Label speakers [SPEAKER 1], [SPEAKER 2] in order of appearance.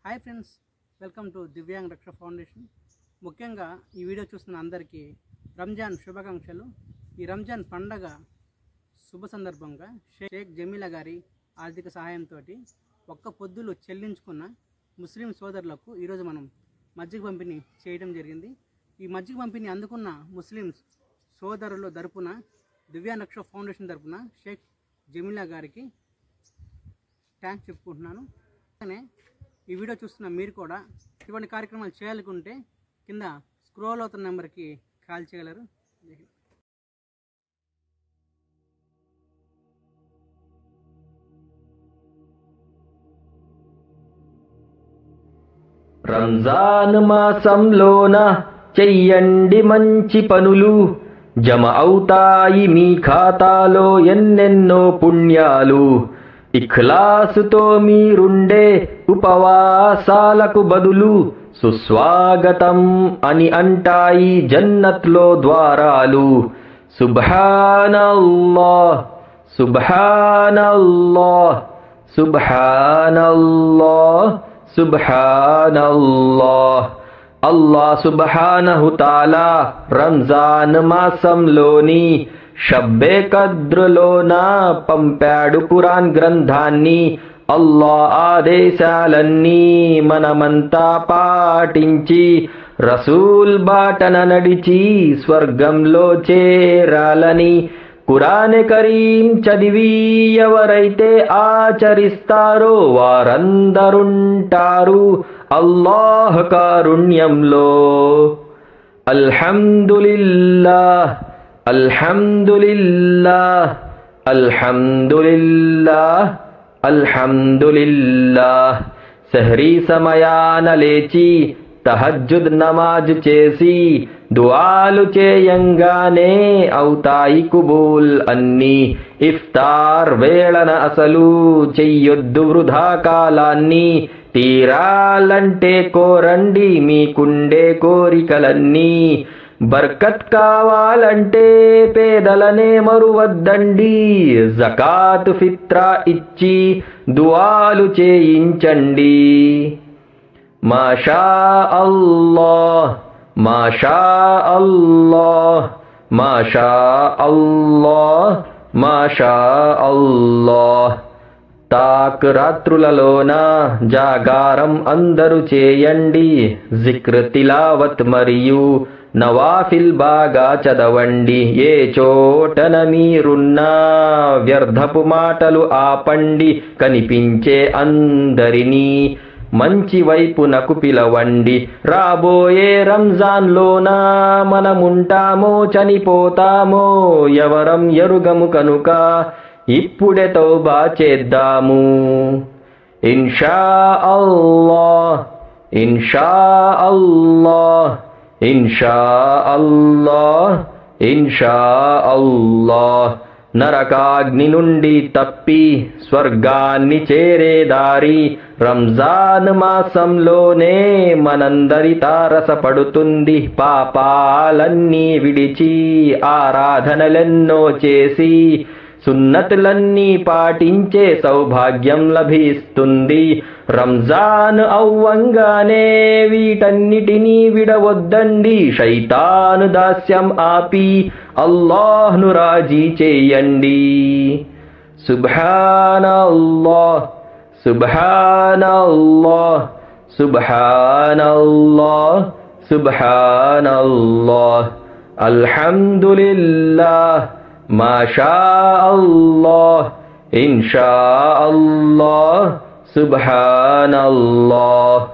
[SPEAKER 1] Hi friends, welcome to divyang రక్ష foundation. ముఖ్యంగా ఈ వీడియో చూస్తున్న అందరికీ రంజాన్ శుభాకాంక్షలు. ఈ రంజాన్ పండగ శుభ సందర్భంగా షేక్ జమీలా గారి ఆర్థిక సహాయంతో ఒక్క పొద్దులు చెల్లించుకున్న ముస్లిం సోదరులకు ఈరోజు మనం మజ్జిగ పంపిణీ చేయడం జరిగింది. ఈ మజ్జిగ పంపిణీ అందుకున్న ముస్లిం సోదరుల తరపున దివ్యాంగ్ రక్ష ఫౌండేషన్ తరపున షేక్ జమీలా గారికి థ్యాంక్స్ చెప్పుకుంటున్నాను. అలానే ఈ వీడియో చూస్తున్న మీరు కూడా ఇటువంటి కార్యక్రమాలు చేయాలనుకుంటే కింద స్క్రోల్ అవుతున్న నెంబర్కి కాల్ చేయగలరు.
[SPEAKER 2] రంజాన్ మాసంలోన చెయ్యండి మంచి పనులు, జమ అవుతాయి మీ ఖాతాలో ఎన్నెన్నో పుణ్యాలు. ఇఖ్లాసుతో మీరుండే ఉపవాసాలకు బదులు సుస్వాగతం అని అంటాయి జన్నత్లో ద్వారాలు. సుబ్హానల్లాహ్ సుబ్హానల్లాహ్ సుబ్హానల్లాహ్ సుబ్హానల్లాహ్. అల్లాహ్ సుబ్హానహు తాలా రంజాన్ మాసంలోని షబ్బే కద్రులోన పంపాడు ఖురాన్ గ్రంథాన్ని. అల్లాహ్ ఆదేశాలన్నీ మనమంతా పాటించి రసూల్ బాటన నడిచి స్వర్గంలో చేరాలని ఖురాన్ కరీం చదివి ఎవరైతే ఆచరిస్తారో వారందరుంటారు అల్లాహ్ కారుణ్యంలో. అల్హమ్దులిల్లాహ్ అల్హమ్దులిల్లాహ్ అల్హమ్దులిల్లాహ్ అల్హమ్దులిల్లాహ్. సహరీ సమయాన లేచి తహజ్జుద్ నమాజ్ చేసి దుఆలు చేయంగానే అవుతాయి కుబూల్ అన్నీ. ఇఫ్తార్ వేళన అసలు చెయ్యొద్దు వృధా కాలాన్ని. తీరాలంటే కోరండి మీకుండే కోరికలన్నీ. బర్కత్ కావాలంటే పేదలనే మరువద్దండి. జకాత్ ఫిత్రా ఇచ్చి దుఆలు చేయించండి. మాషా అల్లాహ్ మాషా అల్లాహ్ మాషా అల్లాహ్ మాషా అల్లాహ్. తాక్ రాత్రులలోన జాగారం అందరూ చేయండి. జిక్ర్ తిలావత్ మరియు నవాఫిల్ బాగా చదవండి. ఏ చోటన మీరున్నా వ్యర్థపు మాటలు ఆపండి. కనిపించే అందరినీ మంచి వైపునకు పిలవండి. రాబోయే రంజాన్లోన మనముంటామో చనిపోతామో ఎవరం ఎరుగము కనుక ఇప్పుడే తౌబా చేద్దాము. ఇన్షా అల్లాహ్ ఇన్షా అల్లాహ్ ఇన్షా అల్లాహ్ ఇన్షా అల్లాహ్. నరకాగ్ని నుండి తప్పి స్వర్గాన్ని చేరే దారి రంజాన్ మాసంలోనే మనందరి తారసపడుతుంది. పాపాలన్నీ విడిచి ఆరాధనలెన్నో చేసి సున్నతులన్నీ పాటించే సౌభాగ్యం లభిస్తుంది. రంజాన్ అవ్వంగానే వీటన్నిటినీ విడవద్దండి. శైతాను దాస్యం ఆపి అల్లాహ్ను రాజీ చేయండి. సుబ్హానల్లాహ్ సుబ్హానల్లాహ్ సుబ్హానల్లాహ్ సుబ్హానల్లాహ్. అల్హమ్దులిల్లాహ్ మాషా అల్లాహ్ ఇన్షా అల్లాహ్ సుబ్హానల్లాహ్.